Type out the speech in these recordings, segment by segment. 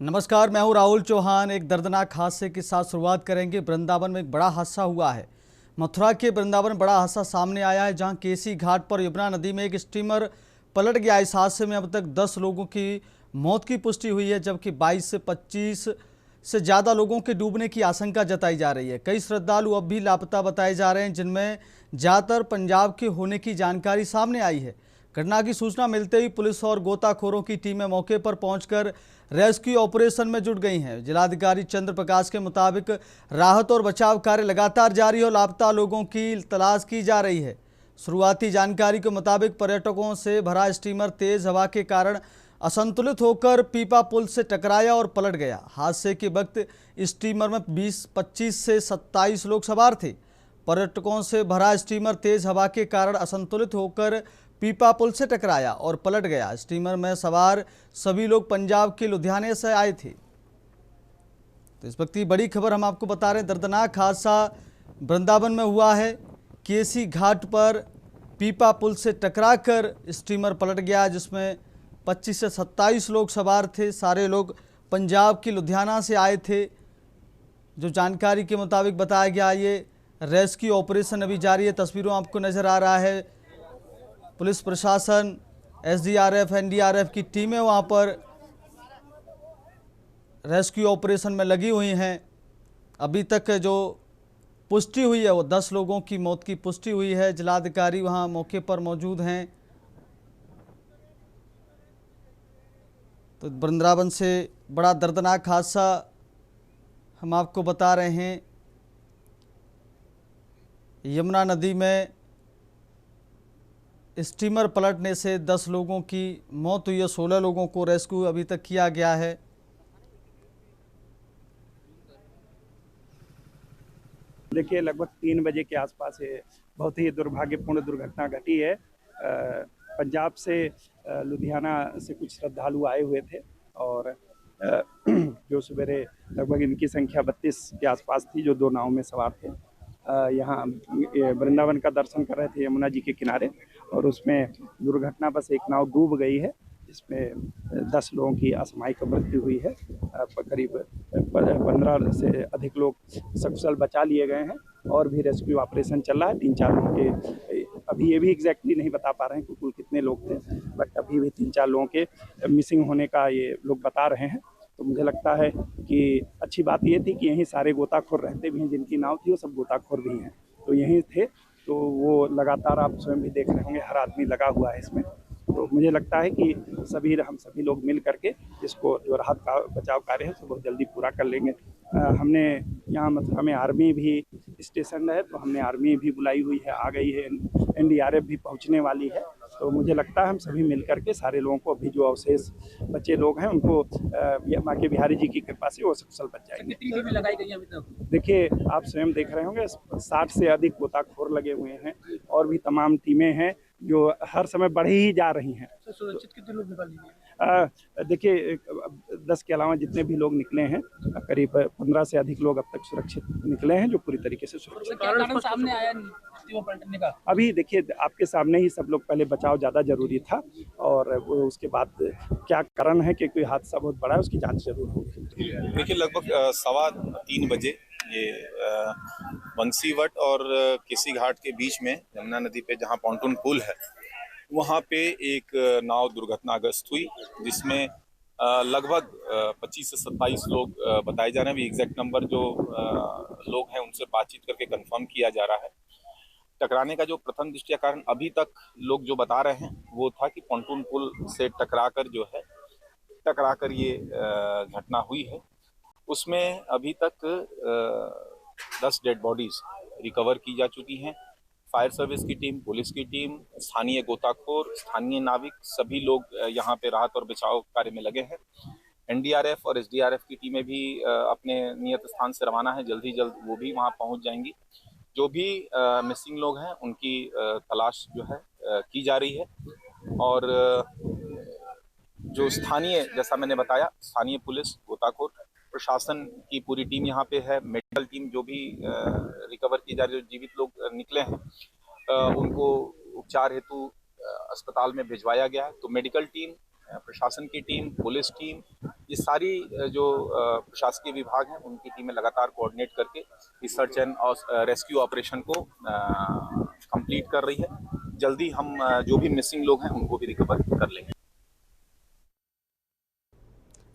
नमस्कार, मैं हूं राहुल चौहान। एक दर्दनाक हादसे के साथ शुरुआत करेंगे। वृंदावन में एक बड़ा हादसा हुआ है। मथुरा के वृंदावन बड़ा हादसा सामने आया है, जहां केसी घाट पर यमुना नदी में एक स्टीमर पलट गया। इस हादसे में अब तक 10 लोगों की मौत की पुष्टि हुई है, जबकि 22 से 25 से ज़्यादा लोगों के डूबने की आशंका जताई जा रही है। कई श्रद्धालु अब भी लापता बताए जा रहे हैं, जिनमें ज़्यादातर पंजाब के होने की जानकारी सामने आई है। घटना की सूचना मिलते ही पुलिस और गोताखोरों की टीमें मौके पर पहुंचकर रेस्क्यू ऑपरेशन में जुट गई हैं। जिलाधिकारी चंद्र प्रकाश के मुताबिक राहत और बचाव कार्य लगातार जारी है और लापता लोगों की तलाश की जा रही है। शुरुआती जानकारी के मुताबिक पर्यटकों से भरा स्टीमर तेज हवा के कारण असंतुलित होकर पीपा पुल से टकराया और पलट गया। हादसे के वक्त स्टीमर में 25 से 27 लोग सवार थे। पर्यटकों से भरा स्टीमर तेज हवा के कारण असंतुलित होकर पीपा पुल से टकराया और पलट गया। स्टीमर में सवार सभी लोग पंजाब के लुधियाने से आए थे। तो इस वक्त की बड़ी खबर हम आपको बता रहे हैं। दर्दनाक हादसा वृंदावन में हुआ है। केसी घाट पर पीपा पुल से टकराकर स्टीमर पलट गया, जिसमें 25 से 27 लोग सवार थे। सारे लोग पंजाब के लुधियाना से आए थे। जो जानकारी के मुताबिक बताया गया, ये रेस्क्यू ऑपरेशन अभी जारी है। तस्वीरों आपको नजर आ रहा है। पुलिस प्रशासन, एसडीआरएफ, एनडीआरएफ की टीमें वहां पर रेस्क्यू ऑपरेशन में लगी हुई हैं। अभी तक जो पुष्टि हुई है वो 10 लोगों की मौत की पुष्टि हुई है। जिलाधिकारी वहां मौके पर मौजूद हैं। तो वृंदावन से बड़ा दर्दनाक हादसा हम आपको बता रहे हैं। यमुना नदी में स्टीमर पलटने से 10 लोगों की मौत हुई है। 16 लोगों को रेस्क्यू अभी तक किया गया है। देखिए, लगभग 3 बजे के आसपास ये बहुत ही दुर्भाग्यपूर्ण दुर्घटना घटी है। पंजाब से लुधियाना से कुछ श्रद्धालु आए हुए थे और जो सवेरे लगभग इनकी संख्या 32 के आसपास थी, जो 2 नाव में सवार थे। यहाँ वृंदावन का दर्शन कर रहे थे यमुना जी के किनारे, और उसमें दुर्घटनावश एक नाव डूब गई है, जिसमें 10 लोगों की असामयिक मृत्यु हुई है। करीब 15 से अधिक लोग सकुशल बचा लिए गए हैं और भी रेस्क्यू ऑपरेशन चल रहा है। 3-4 लोगों के अभी ये भी एग्जैक्टली नहीं बता पा रहे हैं कि कुल कितने लोग थे, बट अभी भी 3-4 लोगों के मिसिंग होने का ये लोग बता रहे हैं। तो मुझे लगता है कि अच्छी बात ये थी कि यहीं सारे गोताखोर रहते भी हैं। जिनकी नाव थी वो सब गोताखोर भी हैं, तो यहीं थे। तो वो लगातार, आप स्वयं भी देख रहे होंगे, हर आदमी लगा हुआ है इसमें। तो मुझे लगता है कि हम सभी लोग मिल करके इसको, जो राहत का बचाव कार्य है, उसको बहुत जल्दी पूरा कर लेंगे। हमने यहाँ मथुरा में आर्मी भी स्टेशन है, तो हमने आर्मी भी बुलाई हुई है, आ गई है। एनडीआरएफ भी पहुँचने वाली है। तो मुझे लगता है हम सभी मिल करके सारे लोगों को, अभी जो अवशेष बचे लोग हैं उनको, माँ के बिहारी जी की कृपा से वो सकुशल बच जाएंगे। टीमें लगाई गई हैं अभी तक? देखिए, आप स्वयं देख रहे होंगे, 60 से अधिक गोताखोर लगे हुए हैं और भी तमाम टीमें हैं जो हर समय बढ़ ही जा रही हैं। सुरक्षित कितने लोग निकाल लिए? देखिए, 10 के अलावा जितने भी लोग निकले हैं, करीब 15 से अधिक लोग अब तक सुरक्षित निकले हैं, जो पूरी तरीके से सुरक्षित। कारण सामने आया स्टीमर पलटने का? अभी देखिए, आपके सामने ही सब लोग, पहले बचाव ज़्यादा जरूरी था और वो उसके बाद क्या कारण है कि कोई हादसा बहुत बड़ा है, उसकी जांच जरूर होगी। देखिए, लगभग 2:15 बजे ये बंसीवट और केसी घाट के बीच में यमुना नदी पे जहाँ पॉन्टून पुल है, वहाँ पे एक नाव दुर्घटनाग्रस्त हुई, जिसमें लगभग 25 से 27 लोग बताए जा रहे हैं। अभी एग्जैक्ट नंबर जो लोग हैं उनसे बातचीत करके कंफर्म किया जा रहा है। टकराने का जो प्रथम दृष्टया कारण अभी तक लोग जो बता रहे हैं वो था कि पॉन्टून पुल से टकराकर ये घटना हुई है। उसमें अभी तक 10 डेड बॉडीज रिकवर की जा चुकी हैं। फायर सर्विस की टीम, पुलिस की टीम, स्थानीय गोताखोर, स्थानीय नाविक, सभी लोग यहाँ पे राहत और बचाव कार्य में लगे हैं। एनडीआरएफ और एसडीआरएफ की टीमें भी अपने नियत स्थान से रवाना है। जल्द ही जल्द वो भी वहाँ पहुँच जाएंगी। जो भी मिसिंग लोग हैं उनकी तलाश जो है की जा रही है। और जो स्थानीय, जैसा मैंने बताया, स्थानीय पुलिस, गोताखोर, प्रशासन की पूरी टीम यहाँ पे है। मेडिकल टीम जो भी रिकवर की जा रही है, जो जीवित लोग निकले हैं उनको उपचार हेतु अस्पताल में भिजवाया गया है। तो मेडिकल टीम, प्रशासन की टीम, पुलिस टीम, ये सारी जो प्रशासकीय विभाग हैं उनकी टीमें लगातार कोऑर्डिनेट करके इस सर्च एंड रेस्क्यू ऑपरेशन को कंप्लीट कर रही है। जल्दी हम जो भी मिसिंग लोग हैं उनको भी रिकवर कर लेंगे।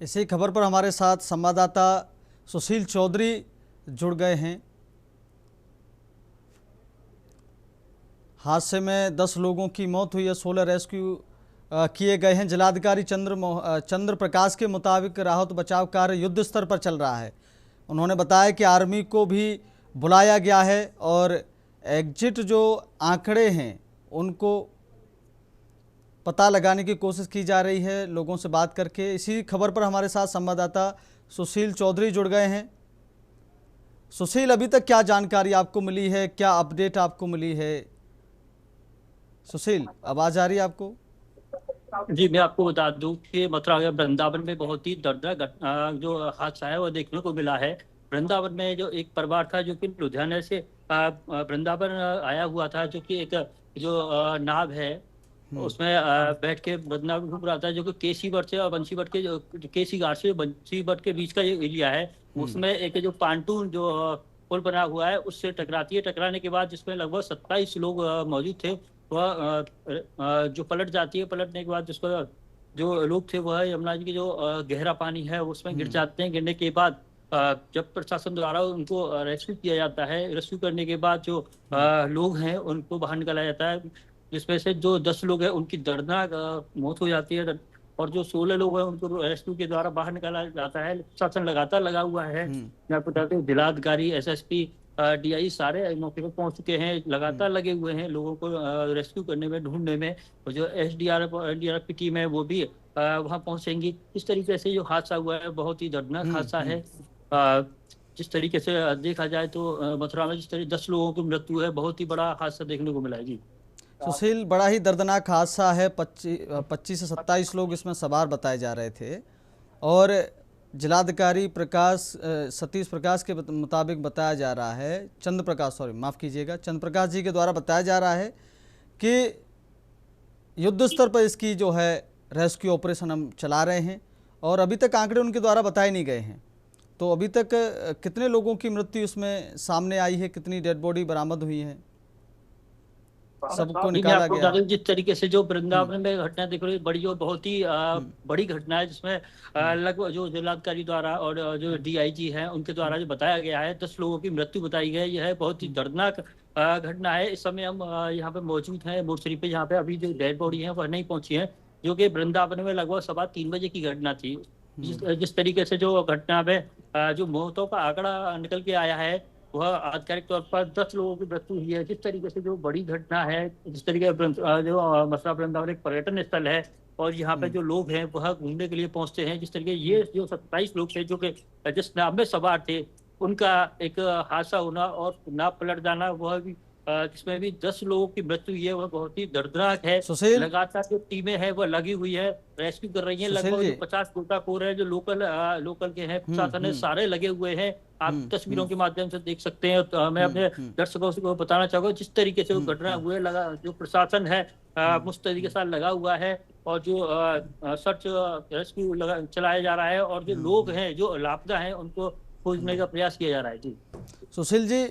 इसी खबर पर हमारे साथ संवाददाता सुशील चौधरी जुड़ गए हैं। हादसे में 10 लोगों की मौत हुई है, 16 रेस्क्यू किए गए हैं। जिलाधिकारी चंद्र प्रकाश के मुताबिक राहत बचाव कार्य युद्ध स्तर पर चल रहा है। उन्होंने बताया कि आर्मी को भी बुलाया गया है और एग्जिट जो आंकड़े हैं उनको पता लगाने की कोशिश की जा रही है लोगों से बात करके। इसी खबर पर हमारे साथ संवाददाता सुशील चौधरी जुड़ गए हैं। सुशील, अभी तक क्या जानकारी आपको मिली है, क्या अपडेट आपको मिली है? सुशील, आवाज आ रही है आपको? जी, मैं आपको बता दूं कि मथुरा के वृंदावन में बहुत ही दर्दनाक जो हादसा है वो देखने को मिला है। वृंदावन में जो एक परिवार था जो कि लुधियाना से वृंदावन आया हुआ था, जो कि एक जो नाव है उसमें बैठ के वृंदावन घूम रहा था, जो कि केसीवट से और बंसीवट के जो केसी घाट से बंसीवट के बीच का ये एरिया है। उसमें एक जो पांटून जो पुल बना हुआ है उससे टकराती है। टकराने के बाद जिसमें लगभग 27 लोग मौजूद थे वह जो पलट जाती है। पलटने के बाद जिसको जो लोग थे वह यमुना जी की जो गहरा पानी है उसमें गिर जाते हैं। गिरने के बाद जब प्रशासन द्वारा उनको रेस्क्यू किया जाता है, रेस्क्यू करने के बाद जो लोग हैं उनको बाहर निकाला जाता है, जिसमें से जो 10 लोग हैं उनकी दर्दनाक मौत हो जाती है और जो 16 लोग हैं उनको रेस्क्यू के द्वारा बाहर निकाला जाता है। प्रशासन लगातार लगा हुआ है। मैं आपको बताते हैं जिलाधिकारी, एसएसपी, डीआई सारे मौके पर पहुंच चुके हैं, लगातार लगे हुए हैं लोगों को रेस्क्यू करने में, ढूंढने में। और जो एसडीआरएफ और एनडीआरएफ की टीम है वो भी वहां पहुंचेंगी। इस तरीके से जो हादसा हुआ है बहुत ही दर्दनाक हादसा है। जिस तरीके से देखा जाए तो मथुरा में जिस तरह 10 लोगों की मृत्यु है, बहुत ही बड़ा हादसा देखने को मिला है। जी सुशील, बड़ा ही दर्दनाक हादसा है। 25 से 27 लोग इसमें सवार बताए जा रहे थे और जिलाधिकारी सतीश प्रकाश के मुताबिक बताया जा रहा है, चंद्र प्रकाश जी के द्वारा बताया जा रहा है कि युद्ध स्तर पर इसकी जो है रेस्क्यू ऑपरेशन हम चला रहे हैं और अभी तक आंकड़े उनके द्वारा बताए नहीं गए हैं। तो अभी तक कितने लोगों की मृत्यु इसमें सामने आई है, कितनी डेड बॉडी बरामद हुई है, सबको निकाला गया? जिस तरीके से जो वृंदावन में घटना देख रही है बड़ी और बहुत ही बड़ी घटना है, जिसमें लगभग जो जिलाधिकारी द्वारा और जो डीआईजी है उनके द्वारा जो बताया गया है 10 लोगों की मृत्यु बताई गई है। यह बहुत ही दर्दनाक घटना है। इस समय हम यहाँ पे मौजूद हैं मोर्चरी पे, यहाँ पे अभी जो डेड बॉडी है वह नहीं पहुंची है, जो कि वृंदावन में लगभग 3:15 बजे की घटना थी। जिस तरीके से जो घटना में जो मौतों का आंकड़ा निकल के आया है वह आधिकारिक तौर पर 10 लोगों की मृत्यु हुई है। जिस तरीके से जो बड़ी घटना है, जिस तरीके जो मथुरा वृंदावन एक पर्यटन स्थल है और यहाँ पे जो लोग हैं वह घूमने के लिए पहुंचते हैं। जिस तरीके ये जो 27 लोग थे जो कि जिस नाव में सवार थे उनका एक हादसा होना और नाव पलट जाना, वह भी जिसमें भी 10 लोगों की मृत्यु हुई है, वह बहुत ही दर्दनाक है। लगातार जो टीमें हैं वह लगी हुई है, रेस्क्यू कर रही हैं। लगभग 50 गोताखोर है जो लोकल के हैं, प्रशासन है, सारे लगे हुए हैं। आप तस्वीरों के माध्यम से देख सकते हैं। तो मैं अपने दर्शकों को बताना चाहूंगा जिस तरीके से वो घटना हुए जो प्रशासन है मुस्तैदी के साथ लगा हुआ है और जो सर्च रेस्क्यू चलाया जा रहा है और जो लोग हैं जो लापता हैं उनको खोजने का प्रयास किया जा रहा है। जी सुशील जी,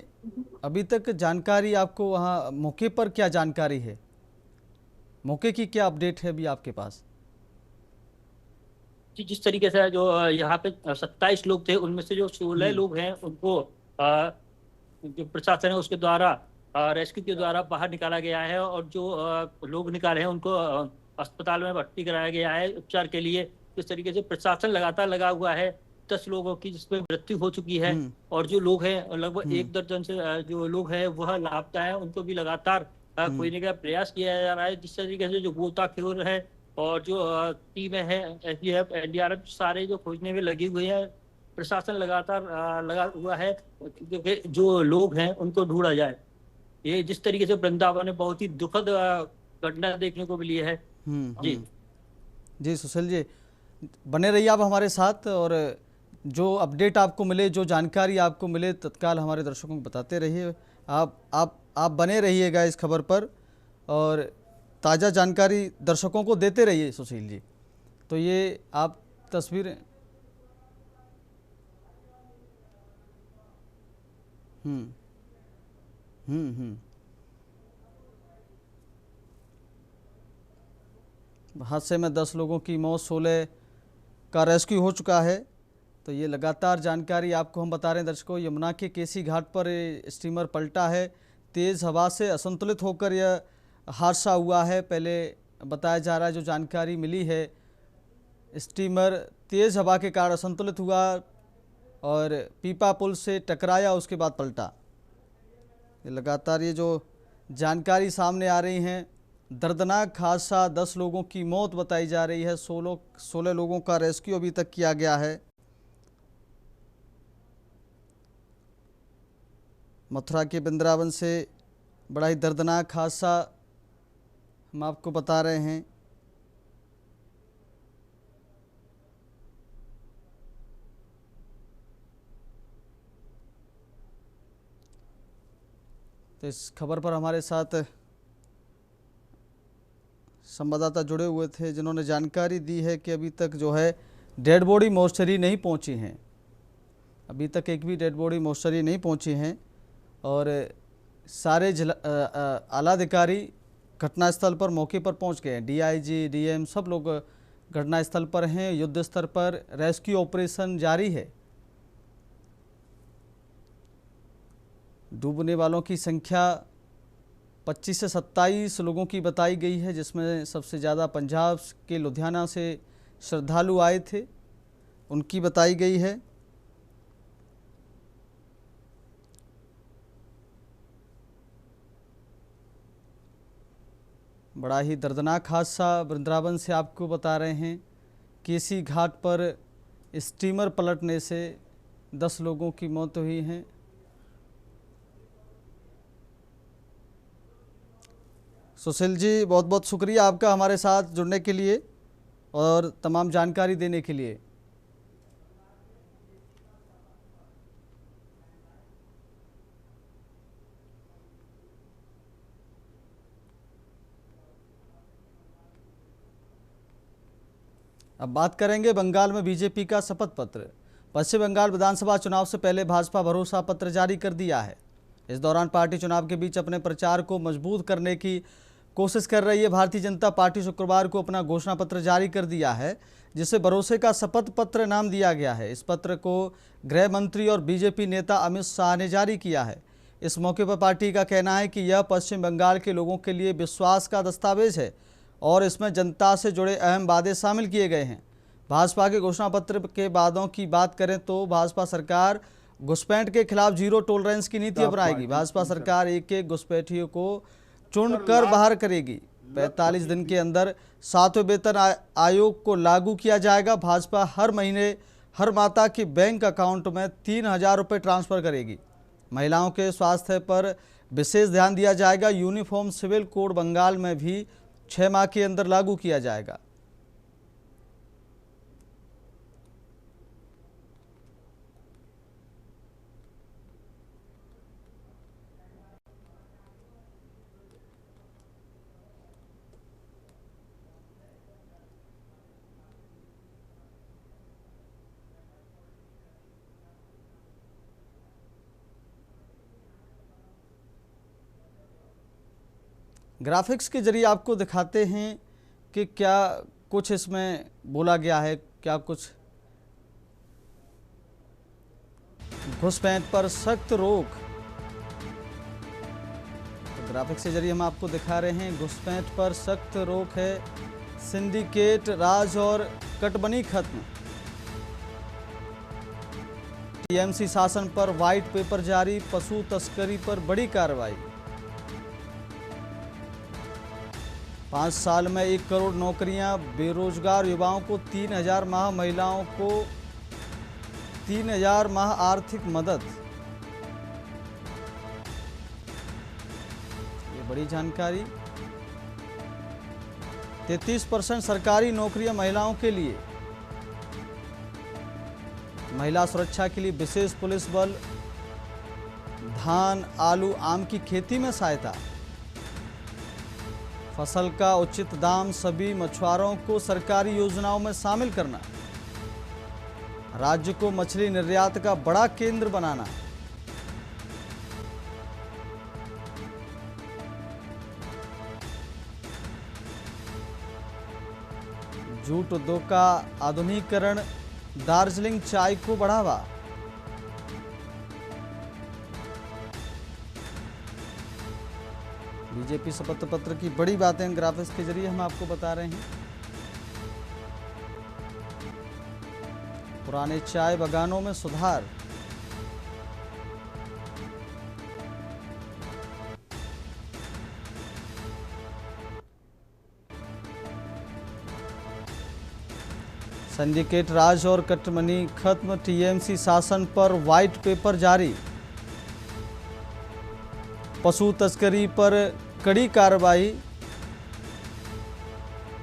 अभी तक जानकारी आपको वहाँ मौके पर क्या जानकारी है, मौके की क्या अपडेट है अभी आपके पास? जी, जिस तरीके से जो यहाँ पे 27 लोग थे उनमें से जो 16 लोग हैं उनको जो प्रशासन है उसके द्वारा रेस्क्यू के द्वारा बाहर निकाला गया है और जो लोग निकाले हैं उनको अस्पताल में भर्ती कराया गया है उपचार के लिए। इस तरीके से प्रशासन लगातार लगा हुआ है। 10 लोगों की जिसमें मृत्यु हो चुकी है और जो लोग हैं लगभग 1 दर्जन से जो लोग हैं वह लापता है, उनको भी लगातार खोजने का प्रयास किया जा रहा है। जिस तरीके से जो गोताखोर है और जो टीमें हैं एसडीआरएफ एनडीआरएफ सारे जो खोजने में लगी हुई है। प्रशासन लगातार लगा हुआ है क्योंकि जो लोग हैं उनको ढूंढा जाए। ये जिस तरीके से वृंदावन में बहुत ही दुखद घटना देखने को मिली है। जी सुशील जी, बने रहिए आप हमारे साथ और जो अपडेट आपको मिले, जो जानकारी आपको मिले तत्काल हमारे दर्शकों को बताते रहिए। आप बने रहिएगा इस खबर पर और ताज़ा जानकारी दर्शकों को देते रहिए सुशील जी। तो ये आप तस्वीरें हम्म हम्म। हादसे में 10 लोगों की मौत, 16 का रेस्क्यू हो चुका है। तो ये लगातार जानकारी आपको हम बता रहे हैं दर्शकों। यमुना के केसी घाट पर ये स्टीमर पलटा है। तेज़ हवा से असंतुलित होकर यह हादसा हुआ है। पहले बताया जा रहा है, जो जानकारी मिली है, स्टीमर तेज़ हवा के कारण असंतुलित हुआ और पीपा पुल से टकराया, उसके बाद पलटा। ये लगातार ये जो जानकारी सामने आ रही हैं, दर्दनाक हादसा, 10 लोगों की मौत बताई जा रही है, 16 लोगों का रेस्क्यू अभी तक किया गया है। मथुरा के वृंदावन से बड़ा ही दर्दनाक हादसा हम आपको बता रहे हैं। तो इस खबर पर हमारे साथ संवाददाता जुड़े हुए थे, जिन्होंने जानकारी दी है कि अभी तक जो है डेड बॉडी मोर्चरी नहीं पहुंची हैं। अभी तक एक भी डेड बॉडी मोर्चरी नहीं पहुंची हैं और सारे आला अधिकारी घटनास्थल पर मौके पर पहुंच गए हैं। डीआईजी, डीएम सब लोग घटनास्थल पर हैं। युद्ध स्तर पर रेस्क्यू ऑपरेशन जारी है। डूबने वालों की संख्या 25 से 27 लोगों की बताई गई है, जिसमें सबसे ज़्यादा पंजाब के लुधियाना से श्रद्धालु आए थे, उनकी बताई गई है। बड़ा ही दर्दनाक हादसा वृंदावन से आपको बता रहे हैं। केसी घाट पर स्टीमर पलटने से 10 लोगों की मौत हुई है। सुशील जी, बहुत बहुत शुक्रिया आपका हमारे साथ जुड़ने के लिए और तमाम जानकारी देने के लिए। अब बात करेंगे बंगाल में बीजेपी का शपथ पत्र। पश्चिम बंगाल विधानसभा चुनाव से पहले भाजपा भरोसा पत्र जारी कर दिया है। इस दौरान पार्टी चुनाव के बीच अपने प्रचार को मजबूत करने की कोशिश कर रही है। भारतीय जनता पार्टी शुक्रवार को अपना घोषणा पत्र जारी कर दिया है, जिसे भरोसे का शपथ पत्र नाम दिया गया है। इस पत्र को गृह मंत्री और बीजेपी नेता अमित शाह ने जारी किया है। इस मौके पर पार्टी का कहना है कि यह पश्चिम बंगाल के लोगों के लिए विश्वास का दस्तावेज है और इसमें जनता से जुड़े अहम वादे शामिल किए गए हैं। भाजपा के घोषणा पत्र के वादों की बात करें तो भाजपा सरकार घुसपैठ के खिलाफ जीरो टॉलरेंस की नीति अपनाएगी। भाजपा सरकार एक एक घुसपैठियों को चुनकर बाहर करेगी। 45 दिन के अंदर 7वें वेतन आयोग को लागू किया जाएगा। भाजपा हर महीने हर माता के बैंक अकाउंट में 3,000 रुपये ट्रांसफर करेगी। महिलाओं के स्वास्थ्य पर विशेष ध्यान दिया जाएगा। यूनिफॉर्म सिविल कोड बंगाल में भी 6 माह के अंदर लागू किया जाएगा। ग्राफिक्स के जरिए आपको दिखाते हैं कि क्या कुछ इसमें बोला गया है, क्या कुछ घुसपैठ पर सख्त रोक। तो ग्राफिक्स के जरिए हम आपको दिखा रहे हैं, घुसपैठ पर सख्त रोक है, सिंडिकेट राज और कटबनी खत्म। टीएमसी शासन पर व्हाइट पेपर जारी, पशु तस्करी पर बड़ी कार्रवाई। 5 साल में 1 करोड़ नौकरियां, बेरोजगार युवाओं को 3,000 माह, महिलाओं को 3,000 माह आर्थिक मदद। ये बड़ी जानकारी। 33% सरकारी नौकरियां महिलाओं के लिए। महिला सुरक्षा के लिए विशेष पुलिस बल। धान, आलू, आम की खेती में सहायता। फसल का उचित दाम, सभी मछुआरों को सरकारी योजनाओं में शामिल करना, राज्य को मछली निर्यात का बड़ा केंद्र बनाना, जूट उद्योग का आधुनिकीकरण, दार्जिलिंग चाय को बढ़ावा। बीजेपी शपथ पत्र की बड़ी बातें ग्राफिक्स के जरिए हम आपको बता रहे हैं। पुराने चाय बागानों में सुधार, सिंडिकेट राज और कटमनी खत्म, टीएमसी शासन पर व्हाइट पेपर जारी, पशु तस्करी पर कड़ी कार्रवाई,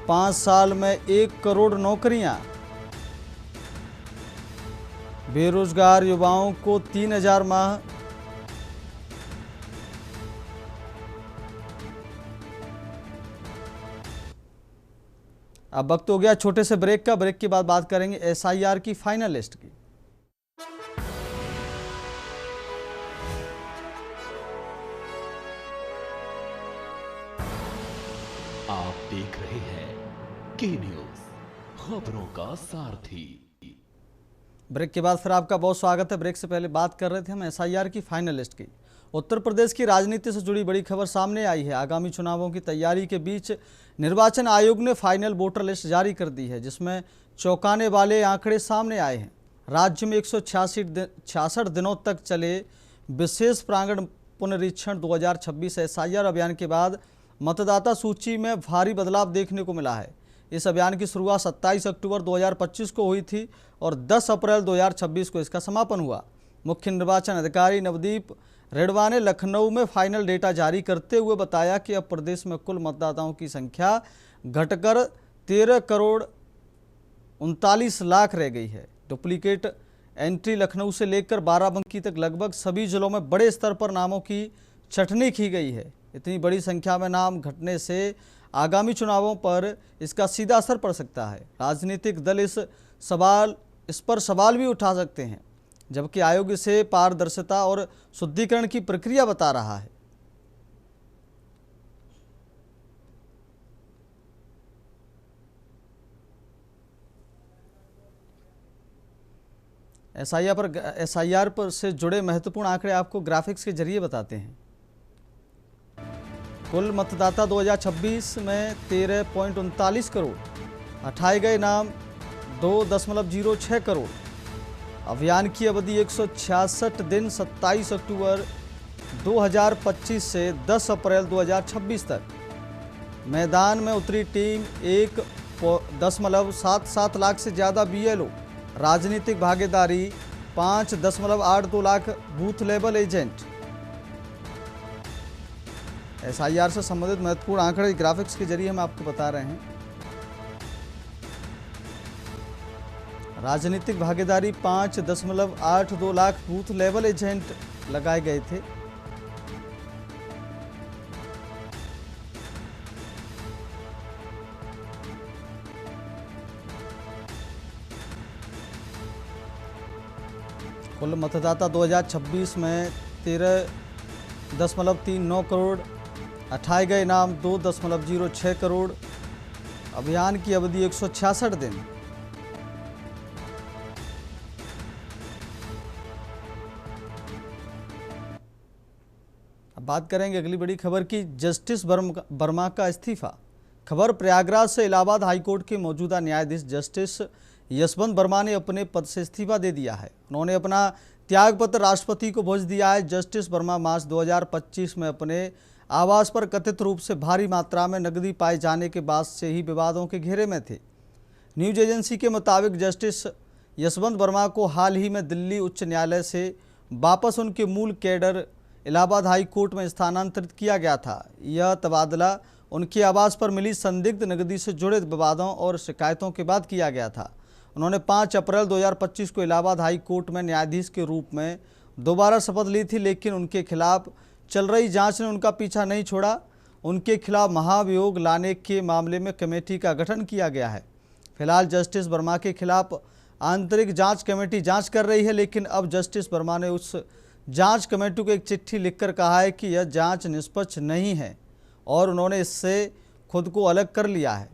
5 साल में 1 करोड़ नौकरियां, बेरोजगार युवाओं को 3000 माह, अब वक्त हो गया छोटे से ब्रेक का। ब्रेक के बाद बात करेंगे एसआईआर की फाइनल लिस्ट की। आप देख रहे हैं के न्यूज, खबरों का सारथी। ब्रेक के बाद फिर आपका बहुत स्वागत है। ब्रेक से पहले बात कर रहे थे हम एसआईआर की फाइनल लिस्ट की। उत्तर प्रदेश की राजनीति से जुड़ी बड़ी खबर सामने आई है। आगामी चुनावों की तैयारी के बीच निर्वाचन आयोग ने फाइनल वोटर लिस्ट जारी कर दी है, जिसमें चौंकाने वाले आंकड़े सामने आए हैं। राज्य में 166 दिनों तक चले विशेष प्रांगण पुनरीक्षण 2026 एसआईआर अभियान के बाद मतदाता सूची में भारी बदलाव देखने को मिला है। इस अभियान की शुरुआत 27 अक्टूबर 2025 को हुई थी और 10 अप्रैल 2026 को इसका समापन हुआ। मुख्य निर्वाचन अधिकारी नवदीप रेडवा ने लखनऊ में फाइनल डेटा जारी करते हुए बताया कि अब प्रदेश में कुल मतदाताओं की संख्या घटकर 13 करोड़ 39 लाख रह गई है। डुप्लीकेट एंट्री लखनऊ से लेकर बाराबंकी तक लगभग सभी जिलों में बड़े स्तर पर नामों की छटनी की गई है। इतनी बड़ी संख्या में नाम घटने से आगामी चुनावों पर इसका सीधा असर पड़ सकता है। राजनीतिक दल इस पर सवाल भी उठा सकते हैं, जबकि आयोग इसे पारदर्शिता और शुद्धिकरण की प्रक्रिया बता रहा है। एसआईआर पर से जुड़े महत्वपूर्ण आंकड़े आपको ग्राफिक्स के जरिए बताते हैं। कुल मतदाता 2026 में 13.39 करोड़, हटाए गए नाम 2.06 करोड़। अभियान की अवधि 166 दिन 27 अक्टूबर 2025 से 10 अप्रैल 2026 तक। मैदान में उतरी टीम 1.77 लाख से ज़्यादा बीएलओ, राजनीतिक भागीदारी 5.82 lakh booth level agent. SIR से संबंधित महत्वपूर्ण आंकड़े ग्राफिक्स के जरिए हम आपको बता रहे हैं। राजनीतिक भागीदारी 5.82 लाख बूथ लेवल एजेंट लगाए गए थे। कुल मतदाता 2026 में 13.39 करोड़, हटाए गए नाम 2.06 करोड़। अभियान की अवधि 166 दिन। अब बात करेंगे अगली बड़ी खबर की। जस्टिस वर्मा का इस्तीफा। खबर प्रयागराज से। इलाहाबाद हाईकोर्ट के मौजूदा न्यायाधीश जस्टिस यशवंत वर्मा ने अपने पद से इस्तीफा दे दिया है। उन्होंने अपना त्यागपत्र राष्ट्रपति को भेज दिया है। जस्टिस वर्मा मार्च 2025 में अपने आवास पर कथित रूप से भारी मात्रा में नकदी पाए जाने के बाद से ही विवादों के घेरे में थे। न्यूज एजेंसी के मुताबिक जस्टिस यशवंत वर्मा को हाल ही में दिल्ली उच्च न्यायालय से वापस उनके मूल कैडर इलाहाबाद हाई कोर्ट में स्थानांतरित किया गया था। यह तबादला उनके आवास पर मिली संदिग्ध नकदी से जुड़े विवादों और शिकायतों के बाद किया गया था। उन्होंने 5 अप्रैल 2025 को इलाहाबाद हाई कोर्ट में न्यायाधीश के रूप में दोबारा शपथ ली थी, लेकिन उनके खिलाफ चल रही जांच ने उनका पीछा नहीं छोड़ा। उनके खिलाफ महाभियोग लाने के मामले में कमेटी का गठन किया गया है। फिलहाल जस्टिस वर्मा के खिलाफ आंतरिक जांच कमेटी जांच कर रही है, लेकिन अब जस्टिस वर्मा ने उस जांच कमेटी को एक चिट्ठी लिखकर कहा है कि यह जांच निष्पक्ष नहीं है और उन्होंने इससे खुद को अलग कर लिया है।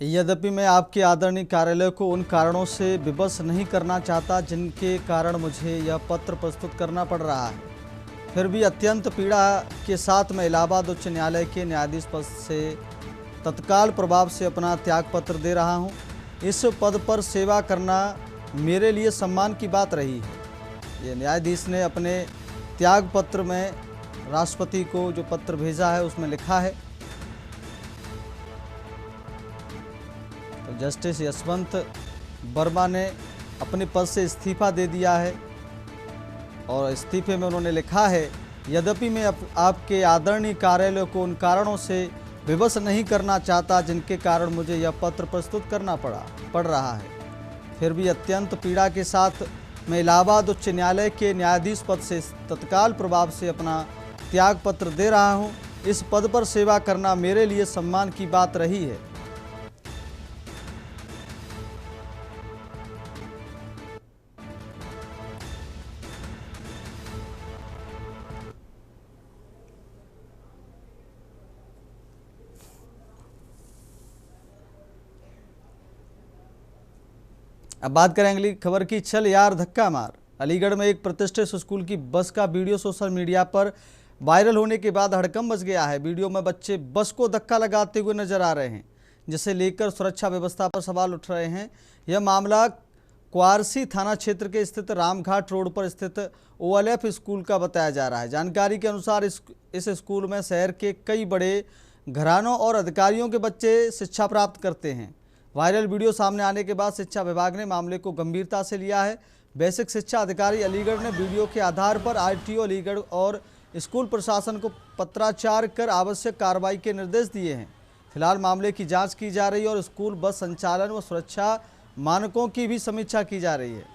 यद्यपि मैं आपके आदरणीय कार्यालय को उन कारणों से विवश नहीं करना चाहता जिनके कारण मुझे यह पत्र प्रस्तुत करना पड़ रहा है, फिर भी अत्यंत पीड़ा के साथ मैं इलाहाबाद उच्च न्यायालय के न्यायाधीश पद से तत्काल प्रभाव से अपना त्यागपत्र दे रहा हूं। इस पद पर सेवा करना मेरे लिए सम्मान की बात रही है। ये न्यायाधीश ने अपने त्यागपत्र में राष्ट्रपति को जो पत्र भेजा है उसमें लिखा है। जस्टिस यशवंत वर्मा ने अपने पद से इस्तीफा दे दिया है और इस्तीफे में उन्होंने लिखा है, यद्यपि मैं आपके आदरणीय कार्यालय को उन कारणों से विवश नहीं करना चाहता जिनके कारण मुझे यह पत्र प्रस्तुत करना पड़ रहा है, फिर भी अत्यंत पीड़ा के साथ मैं इलाहाबाद उच्च न्यायालय के न्यायाधीश पद से तत्काल प्रभाव से अपना त्यागपत्र दे रहा हूँ। इस पद पर सेवा करना मेरे लिए सम्मान की बात रही है। अब बात करें अगली खबर की। चल यार धक्का मार। अलीगढ़ में एक प्रतिष्ठित स्कूल की बस का वीडियो सोशल मीडिया पर वायरल होने के बाद हड़कंप मच गया है। वीडियो में बच्चे बस को धक्का लगाते हुए नजर आ रहे हैं, जिसे लेकर सुरक्षा व्यवस्था पर सवाल उठ रहे हैं। यह मामला क्वारसी थाना क्षेत्र के स्थित रामघाट रोड पर स्थित OLF स्कूल का बताया जा रहा है। जानकारी के अनुसार इस स्कूल में शहर के कई बड़े घरानों और अधिकारियों के बच्चे शिक्षा प्राप्त करते हैं। वायरल वीडियो सामने आने के बाद शिक्षा विभाग ने मामले को गंभीरता से लिया है। बेसिक शिक्षा अधिकारी अलीगढ़ ने वीडियो के आधार पर RTO अलीगढ़ और स्कूल प्रशासन को पत्राचार कर आवश्यक कार्रवाई के निर्देश दिए हैं। फिलहाल मामले की जांच की जा रही है और स्कूल बस संचालन व सुरक्षा मानकों की भी समीक्षा की जा रही है।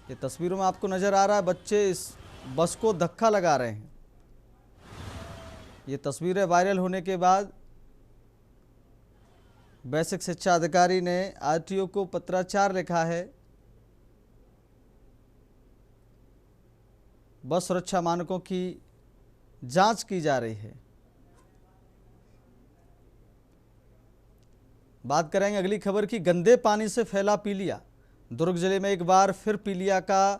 ये तस्वीरों में आपको नजर आ रहा है, बच्चे इस बस को धक्का लगा रहे हैं। ये तस्वीरें वायरल होने के बाद बेसिक शिक्षा अधिकारी ने RTO को पत्राचार लिखा है। बस सुरक्षा मानकों की जांच की जा रही है। बात करेंगे अगली खबर की। गंदे पानी से फैला पीलिया। दुर्ग जिले में एक बार फिर पीलिया का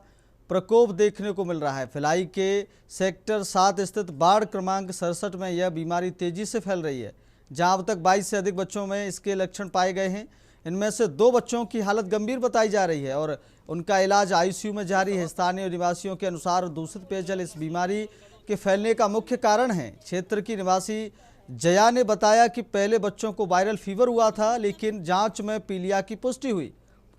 प्रकोप देखने को मिल रहा है। भिलाई के सेक्टर 7 स्थित वार्ड क्रमांक 67 में यह बीमारी तेजी से फैल रही है, जहां अब तक 22 से अधिक बच्चों में इसके लक्षण पाए गए हैं। इनमें से 2 बच्चों की हालत गंभीर बताई जा रही है और उनका इलाज ICU में जारी है। स्थानीय निवासियों के अनुसार दूषित पेयजल इस बीमारी के फैलने का मुख्य कारण है। क्षेत्र की निवासी जया ने बताया कि पहले बच्चों को वायरल फीवर हुआ था, लेकिन जांच में पीलिया की पुष्टि हुई।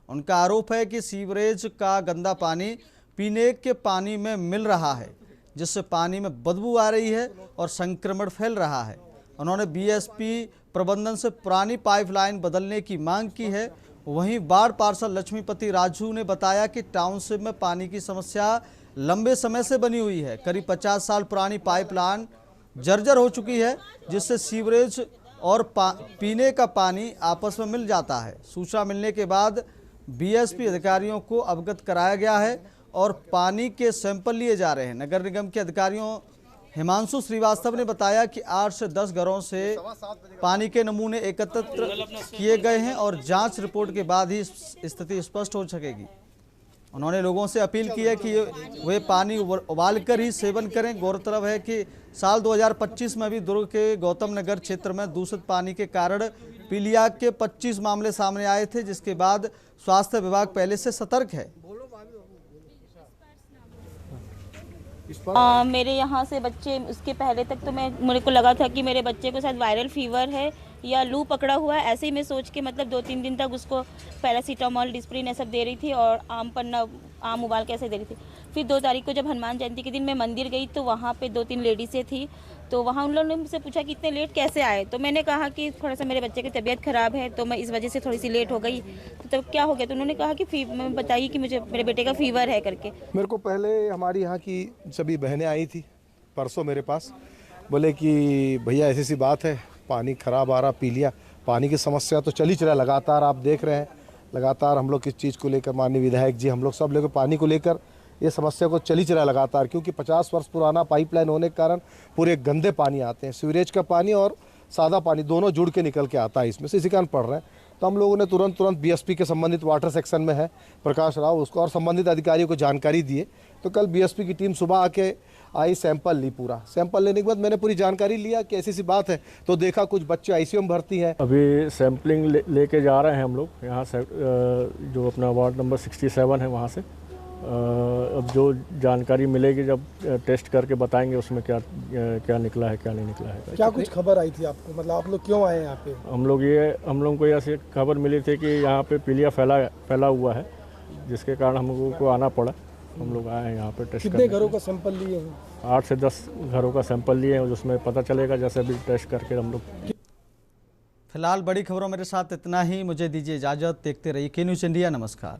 उनका आरोप है कि सीवरेज का गंदा पानी पीने के पानी में मिल रहा है, जिससे पानी में बदबू आ रही है और संक्रमण फैल रहा है। उन्होंने BSP प्रबंधन से पुरानी पाइपलाइन बदलने की मांग की है। वहीं वार्ड पार्षद लक्ष्मीपति राजू ने बताया कि टाउनशिप में पानी की समस्या लंबे समय से बनी हुई है। करीब 50 साल पुरानी पाइपलाइन जर्जर हो चुकी है, जिससे सीवरेज और पीने का पानी आपस में मिल जाता है। सूचना मिलने के बाद BSP अधिकारियों को अवगत कराया गया है और पानी के सैंपल लिए जा रहे हैं। नगर निगम के अधिकारियों हिमांशु श्रीवास्तव ने बताया कि 8 से 10 घरों से पानी के नमूने एकत्रित किए गए हैं और जांच रिपोर्ट के बाद ही स्थिति स्पष्ट हो सकेगी। उन्होंने लोगों से अपील की है कि वे पानी उबालकर ही सेवन करें। गौरतलब है कि साल 2025 में भी दुर्ग के गौतम नगर क्षेत्र में दूषित पानी के कारण पीलिया के 25 मामले सामने आए थे, जिसके बाद स्वास्थ्य विभाग पहले से सतर्क है। मेरे यहाँ से बच्चे, उसके पहले तक तो मेरे को लगा था कि मेरे बच्चे को शायद वायरल फीवर है या लू पकड़ा हुआ है। ऐसे ही मैं सोच के मतलब 2-3 दिन तक उसको पैरासीटामोल, डिस्प्रिन ये सब दे रही थी और आम उबाल के ऐसे दे रही थी। फिर 2 तारीख को जब हनुमान जयंती के दिन मैं मंदिर गई तो वहाँ पे 2-3 लेडीज़ें थी, तो वहाँ उन लोगों ने मुझसे पूछा कि इतने लेट कैसे आए। तो मैंने कहा कि थोड़ा सा मेरे बच्चे की तबीयत ख़राब है तो मैं इस वजह से थोड़ी सी लेट हो गई। तो तब क्या हो गया, तो उन्होंने कहा कि मैं बताइए कि मुझे मेरे बेटे का फीवर है करके। मेरे को पहले हमारी यहाँ की सभी बहनें आई थी परसों मेरे पास, बोले कि भैया ऐसी सी बात है, पानी ख़राब आ रहा, पीलिया। पानी की समस्या तो चल ही चला लगातार, आप देख रहे हैं लगातार हम लोग किस चीज़ को लेकर, माननीय विधायक जी हम लोग सब लेकर पानी को लेकर ये समस्या को चल ही चला लगातार, क्योंकि 50 वर्ष पुराना पाइपलाइन होने के कारण पूरे गंदे पानी आते हैं, सीवरेज का पानी और सादा पानी दोनों जुड़ के निकल के आता है इसमें से, इसी कारण पड़ रहे हैं। तो हम लोगों ने तुरंत बीएसपी के संबंधित वाटर सेक्शन में है प्रकाश राव, उसको और संबंधित अधिकारियों को जानकारी दिए। तो कल बीएसपी की टीम सुबह आके आई, सैंपल ली, पूरा सैंपल लेने के बाद मैंने पूरी जानकारी लिया कि ऐसी सी बात है। तो देखा कुछ बच्चे आईसीयू में भर्ती हैं। अभी सैंपलिंग लेके जा रहे हैं हम लोग यहाँ से, जो अपना वार्ड नंबर 67 है वहाँ से। अब जो जानकारी मिलेगी जब टेस्ट करके बताएंगे उसमें क्या निकला है क्या नहीं निकला है। क्या कुछ खबर आई थी आपको, मतलब आप लोग क्यों आए यहाँ पे? हम लोग को ऐसी खबर मिली थी कि यहाँ पे पीलिया फैला हुआ है, जिसके कारण हम लोगों को आना पड़ा। हम लोग आए हैं यहाँ पे टेस्ट। कितने घरों का सैंपल लिए हैं? 8 से 10 घरों का सैंपल लिए हैं, उसमें पता चलेगा जैसे भी टेस्ट करके हम लोग। फिलहाल बड़ी खबरों मेरे साथ इतना ही, मुझे दीजिए इजाज़त। देखते रहिए के न्यूज़ इंडिया। नमस्कार।